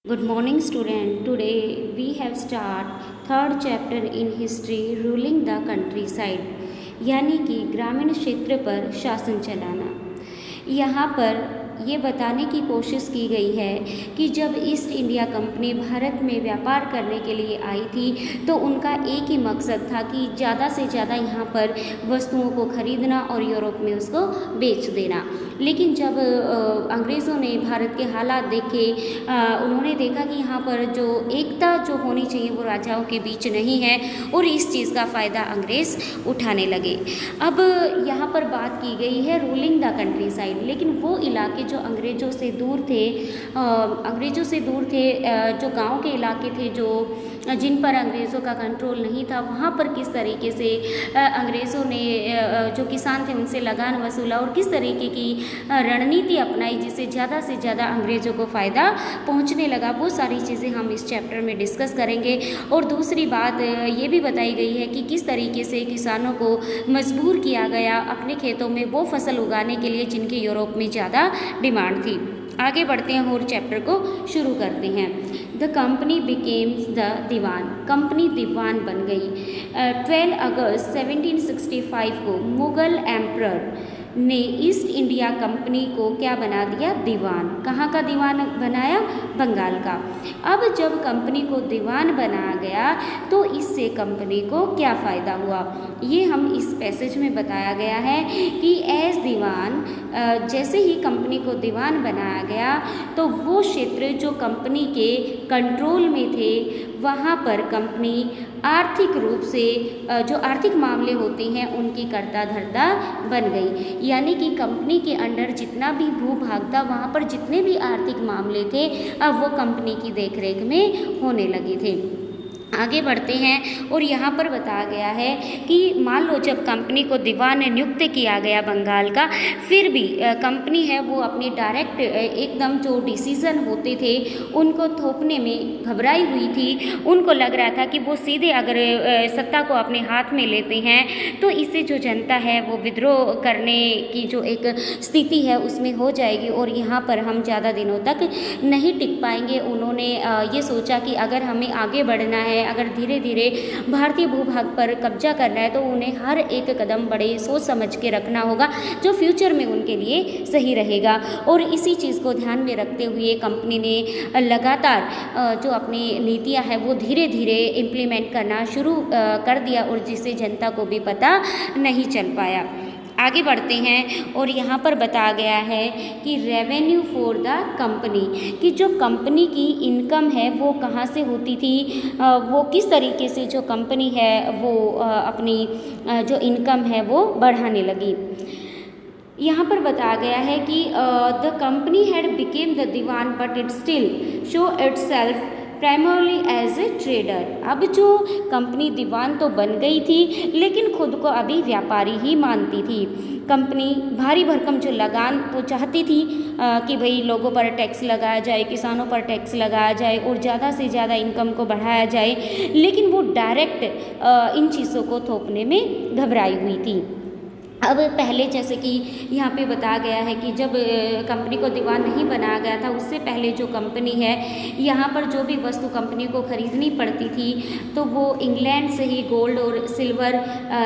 Good morning student. Today we have start third chapter in history ruling the countryside यानी कि ग्रामीण क्षेत्र पर शासन चलाना। यहाँ पर ये बताने की कोशिश की गई है कि जब ईस्ट इंडिया कंपनी भारत में व्यापार करने के लिए आई थी तो उनका एक ही मकसद था कि ज़्यादा से ज़्यादा यहाँ पर वस्तुओं को खरीदना और यूरोप में उसको बेच देना। लेकिन जब अंग्रेज़ों ने भारत के हालात देखे, उन्होंने देखा कि यहाँ पर जो एकता जो होनी चाहिए वो राजाओं के बीच नहीं है और इस चीज़ का फ़ायदा अंग्रेज़ उठाने लगे। अब यहाँ पर बात की गई है रूलिंग द कंट्री साइड, लेकिन वो इलाके जो अंग्रेज़ों से दूर थे, जो गांव के इलाके थे, जो जिन पर अंग्रेज़ों का कंट्रोल नहीं था, वहाँ पर किस तरीके से अंग्रेज़ों ने जो किसान थे उनसे लगान वसूला और किस तरीके की रणनीति अपनाई जिससे ज़्यादा से ज़्यादा अंग्रेज़ों को फ़ायदा पहुँचने लगा। वो सारी चीज़ें हम इस चैप्टर में डिस्कस करेंगे। और दूसरी बात ये भी बताई गई है कि किस तरीके से किसानों को मजबूर किया गया अपने खेतों में वो फसल उगाने के लिए जिनकी यूरोप में ज़्यादा डिमांड थी। आगे बढ़ते हैं और चैप्टर को शुरू करते हैं। The company becomes the Diwan, company दीवान बन गई। 12 अगस्त 1765 को मुगल एम्परर ने ईस्ट इंडिया कंपनी को क्या बना दिया? दीवान। कहाँ का दीवान बनाया? बंगाल का। अब जब कंपनी को दीवान बनाया गया तो इससे कंपनी को क्या फ़ायदा हुआ, ये हम इस पैसेज में बताया गया है कि एज दीवान, जैसे ही कंपनी को दीवान बनाया गया तो वो क्षेत्र जो कंपनी के कंट्रोल में थे वहाँ पर कंपनी आर्थिक रूप से जो आर्थिक मामले होते हैं उनकी कर्ता धर्ता बन गई। यानी कि कंपनी के अंडर जितना भी भूभाग था वहाँ पर जितने भी आर्थिक मामले थे अब वो कंपनी की देखरेख में होने लगे थे। आगे बढ़ते हैं और यहाँ पर बताया गया है कि मान लो जब कंपनी को दीवान नियुक्त किया गया बंगाल का, फिर भी कंपनी है वो अपनी डायरेक्ट एकदम जो डिसीज़न होते थे उनको थोपने में घबराई हुई थी। उनको लग रहा था कि वो सीधे अगर सत्ता को अपने हाथ में लेते हैं तो इससे जो जनता है वो विद्रोह करने की जो एक स्थिति है उसमें हो जाएगी और यहाँ पर हम ज़्यादा दिनों तक नहीं टिक पाएंगे। उन्होंने ये सोचा कि अगर हमें आगे बढ़ना है, अगर धीरे धीरे भारतीय भूभाग पर कब्जा करना है तो उन्हें हर एक कदम बड़े सोच समझ के रखना होगा जो फ्यूचर में उनके लिए सही रहेगा। और इसी चीज़ को ध्यान में रखते हुए कंपनी ने लगातार जो अपनी नीतियां हैं वो धीरे धीरे इम्प्लीमेंट करना शुरू कर दिया और जिससे जनता को भी पता नहीं चल पाया। आगे बढ़ते हैं और यहाँ पर बताया गया है कि रेवेन्यू फॉर द कंपनी, कि जो कंपनी की इनकम है वो कहाँ से होती थी, वो किस तरीके से जो कंपनी है वो अपनी जो इनकम है वो बढ़ाने लगी। यहाँ पर बताया गया है कि the company had become the diwan but it still show itself primarily as a trader. अब जो कंपनी दीवान तो बन गई थी लेकिन खुद को अभी व्यापारी ही मानती थी। कंपनी भारी भरकम जो लगान तो चाहती थी कि भाई लोगों पर टैक्स लगाया जाए, किसानों पर टैक्स लगाया जाए और ज़्यादा से ज़्यादा इनकम को बढ़ाया जाए, लेकिन वो डायरेक्ट इन चीज़ों को थोपने में घबराई हुई थी। अब पहले जैसे कि यहाँ पे बताया गया है कि जब कंपनी को दीवान नहीं बनाया गया था उससे पहले जो कंपनी है यहाँ पर जो भी वस्तु कंपनी को ख़रीदनी पड़ती थी तो वो इंग्लैंड से ही गोल्ड और सिल्वर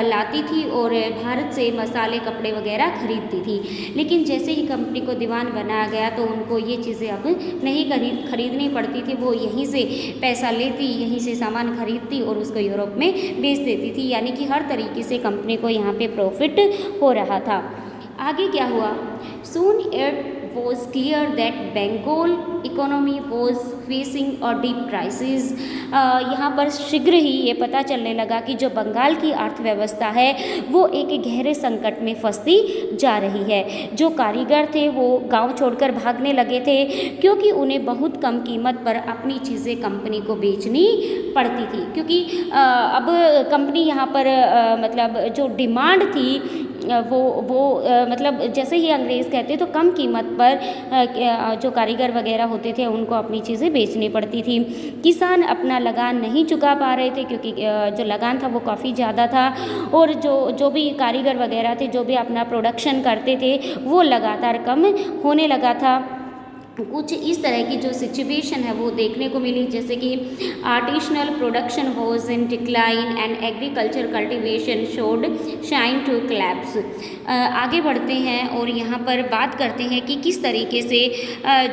लाती थी और भारत से मसाले कपड़े वगैरह खरीदती थी। लेकिन जैसे ही कंपनी को दीवान बनाया गया तो उनको ये चीज़ें अब नहीं खरीदनी पड़ती थी, वो यहीं से पैसा लेती, यहीं से सामान खरीदती और उसको यूरोप में बेच देती थी। यानी कि हर तरीके से कंपनी को यहाँ पे प्रॉफिट हो रहा था। आगे क्या हुआ? Soon it was clear that Bengal economy was facing a deep crisis। यहाँ पर शीघ्र ही ये पता चलने लगा कि जो बंगाल की अर्थव्यवस्था है वो एक गहरे संकट में फंसती जा रही है। जो कारीगर थे वो गांव छोड़कर भागने लगे थे क्योंकि उन्हें बहुत कम कीमत पर अपनी चीज़ें कंपनी को बेचनी पड़ती थी, क्योंकि अब कंपनी यहाँ पर मतलब जो डिमांड थी वो मतलब जैसे ही अंग्रेज़ कहते तो कम कीमत पर जो कारीगर वगैरह होते थे उनको अपनी चीज़ें बेचनी पड़ती थी। किसान अपना लगान नहीं चुका पा रहे थे क्योंकि जो लगान था वो काफ़ी ज़्यादा था और जो भी कारीगर वगैरह थे जो भी अपना प्रोडक्शन करते थे वो लगातार कम होने लगा था। कुछ इस तरह की जो सिचुएशन है वो देखने को मिली, जैसे कि artisanal production was in decline and agriculture cultivation showed signs to collapse. आगे बढ़ते हैं और यहाँ पर बात करते हैं कि किस तरीके से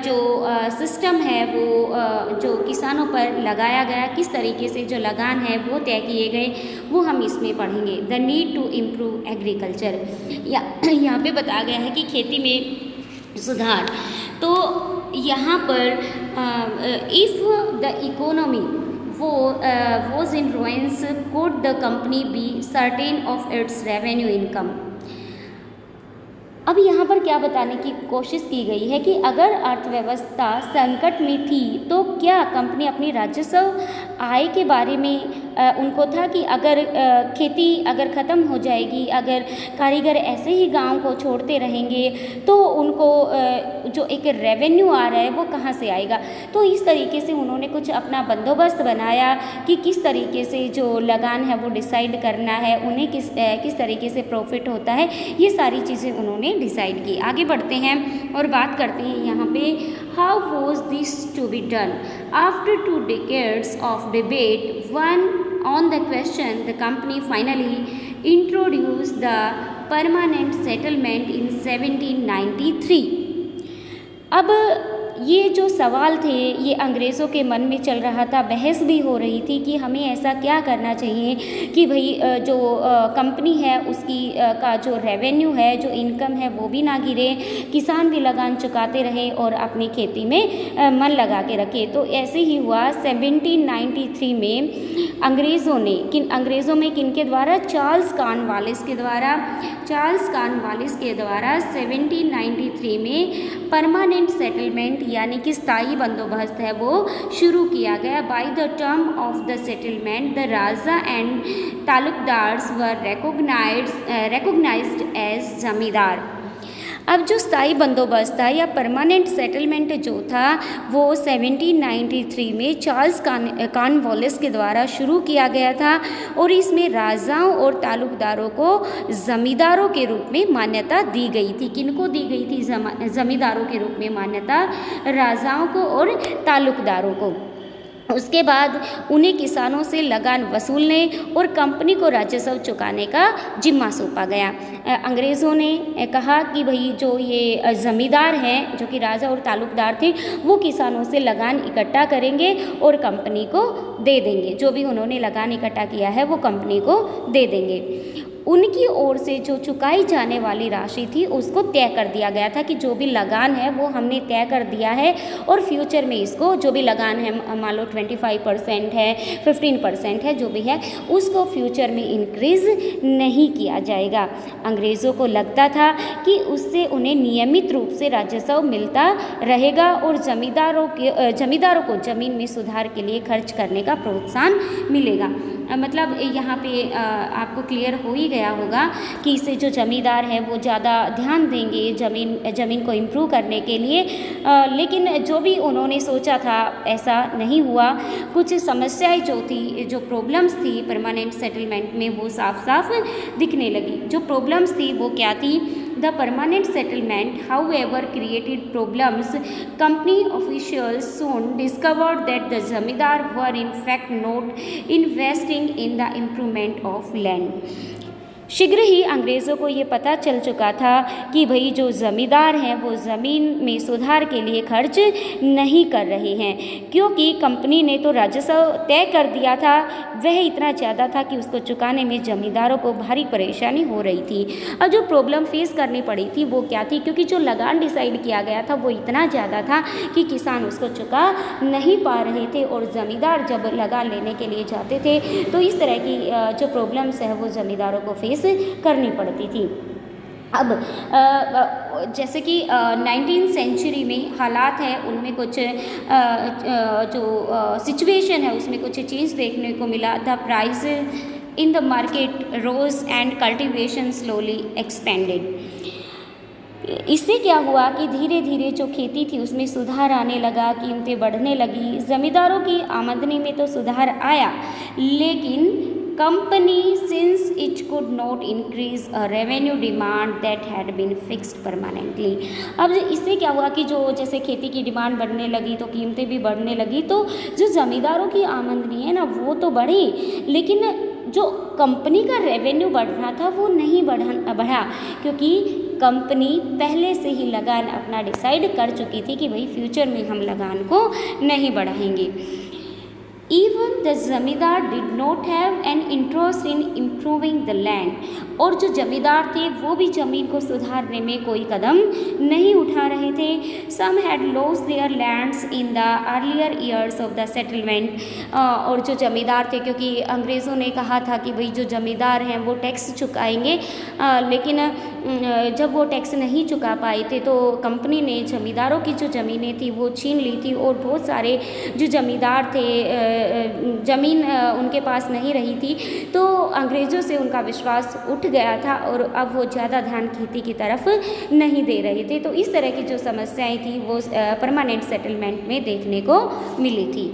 जो सिस्टम है वो जो किसानों पर लगाया गया, किस तरीके से जो लगान है वो तय किए गए, वो हम इसमें पढ़ेंगे। The need to improve agriculture, यहाँ पे बताया गया है कि खेती में सुधार। तो यहाँ पर इफ़ द इकोनॉमी वो was in ruins could the company be certain of its revenue income. अब यहाँ पर क्या बताने की कोशिश की गई है कि अगर अर्थव्यवस्था संकट में थी तो क्या कंपनी अपनी राजस्व आय के बारे में उनको था कि अगर खेती अगर ख़त्म हो जाएगी, अगर कारीगर ऐसे ही गांव को छोड़ते रहेंगे तो उनको जो एक रेवेन्यू आ रहा है वो कहाँ से आएगा। तो इस तरीके से उन्होंने कुछ अपना बंदोबस्त बनाया कि किस तरीके से जो लगान है वो डिसाइड करना है, उन्हें किस तरीके से प्रॉफिट होता है, ये सारी चीज़ें उन्होंने डिसाइड की। आगे बढ़ते हैं और बात करते हैं यहाँ पे how was this to be done. After 2 decades of debate one on the question, the company finally introduced the permanent settlement in 1793। अब ये जो सवाल थे ये अंग्रेज़ों के मन में चल रहा था, बहस भी हो रही थी कि हमें ऐसा क्या करना चाहिए कि भाई जो कंपनी है उसकी का जो रेवेन्यू है, जो इनकम है वो भी ना गिरे, किसान भी लगान चुकाते रहे और अपनी खेती में मन लगा के रखे। तो ऐसे ही हुआ 1793 में अंग्रेज़ों में किनके द्वारा, चार्ल्स कॉर्नवालिस के द्वारा 1793 में परमानेंट सेटलमेंट यानी कि स्थायी बंदोबस्त है वो शुरू किया गया। By the term of the settlement the raja and talukdars were recognised as zamindar. अब जो स्थायी बंदोबस्त था या परमानेंट सेटलमेंट जो था वो 1793 में चार्ल्स कॉर्नवालिस के द्वारा शुरू किया गया था और इसमें राजाओं और तालुकदारों को ज़मींदारों के रूप में मान्यता दी गई थी। किनको दी गई थी ज़मींदारों के रूप में मान्यता? राजाओं को और तालुकदारों को। उसके बाद उन्हें किसानों से लगान वसूलने और कंपनी को राजस्व चुकाने का जिम्मा सौंपा गया। अंग्रेज़ों ने कहा कि भाई जो ये ज़मींदार हैं, जो कि राजा और तालुकदार थे, वो किसानों से लगान इकट्ठा करेंगे और कंपनी को दे देंगे। जो भी उन्होंने लगान इकट्ठा किया है वो कंपनी को दे देंगे। उनकी ओर से जो चुकाई जाने वाली राशि थी उसको तय कर दिया गया था कि जो भी लगान है वो हमने तय कर दिया है और फ्यूचर में इसको जो भी लगान है, मान लो 25% है, 15% है, जो भी है उसको फ्यूचर में इंक्रीज़ नहीं किया जाएगा। अंग्रेज़ों को लगता था कि उससे उन्हें नियमित रूप से राजस्व मिलता रहेगा और ज़मींदारों को ज़मीन में सुधार के लिए खर्च करने का प्रोत्साहन मिलेगा। मतलब यहाँ पे आपको क्लियर हो ही गया होगा कि इससे जो ज़मींदार है वो ज़्यादा ध्यान देंगे ज़मीन को इम्प्रूव करने के लिए। लेकिन जो भी उन्होंने सोचा था ऐसा नहीं हुआ। कुछ समस्याएं जो प्रॉब्लम्स थी परमानेंट सेटलमेंट में वो साफ साफ दिखने लगी। जो प्रॉब्लम्स थी वो क्या थी? The permanent settlement, however, created problems. Company officials soon discovered that the zamindar were in fact not investing in the improvement of land. शीघ्र ही अंग्रेज़ों को ये पता चल चुका था कि भाई जो ज़मींदार हैं वो ज़मीन में सुधार के लिए खर्च नहीं कर रहे हैं, क्योंकि कंपनी ने तो राजस्व तय कर दिया था, वह इतना ज़्यादा था कि उसको चुकाने में ज़मींदारों को भारी परेशानी हो रही थी। और जो प्रॉब्लम फेस करनी पड़ी थी वो क्या थी? क्योंकि जो लगान डिसाइड किया गया था वो इतना ज़्यादा था कि किसान उसको चुका नहीं पा रहे थे और ज़मींदार जब लगान लेने के लिए जाते थे तो इस तरह की जो प्रॉब्लम्स है वो ज़मींदारों को फेस करनी पड़ती थी। अब जैसे कि 19th सेंचुरी में हालात है उनमें कुछ जो सिचुएशन है उसमें कुछ चीज़ देखने को मिला। The price in the market rose and cultivation slowly expanded. इससे क्या हुआ कि धीरे धीरे जो खेती थी उसमें सुधार आने लगा, कीमतें बढ़ने लगी, ज़मींदारों की आमदनी में तो सुधार आया, लेकिन company since it could not increase a revenue demand that had been fixed permanently। अब इससे क्या हुआ कि जो जैसे खेती की डिमांड बढ़ने लगी तो कीमतें भी बढ़ने लगी, तो जो ज़मींदारों की आमदनी है ना वो तो बढ़ी, लेकिन जो कंपनी का रेवेन्यू बढ़ना था वो नहीं बढ़ा, क्योंकि कंपनी पहले से ही लगान अपना डिसाइड कर चुकी थी कि भाई फ्यूचर में हम लगान को नहीं बढ़ाएंगे। Even the जमींदार did not have an interest in improving the land। और जो जमींदार थे वो भी ज़मीन को सुधारने में कोई कदम नहीं उठा रहे थे। Some had lost their lands in the earlier years of the settlement। और जो जमींदार थे, क्योंकि अंग्रेज़ों ने कहा था कि भाई जो जमींदार हैं वो टैक्स चुकाएंगे, लेकिन जब वो टैक्स नहीं चुका पाए थे तो कंपनी ने जमींदारों की जो ज़मीनें थी वो छीन ली थी, और बहुत सारे जो जमींदार थे ज़मीन उनके पास नहीं रही थी, तो अंग्रेज़ों से उनका विश्वास उठ गया था और अब वो ज़्यादा ध्यान खेती की तरफ नहीं दे रहे थे। तो इस तरह की जो समस्याएं थी वो परमानेंट सेटलमेंट में देखने को मिली थी।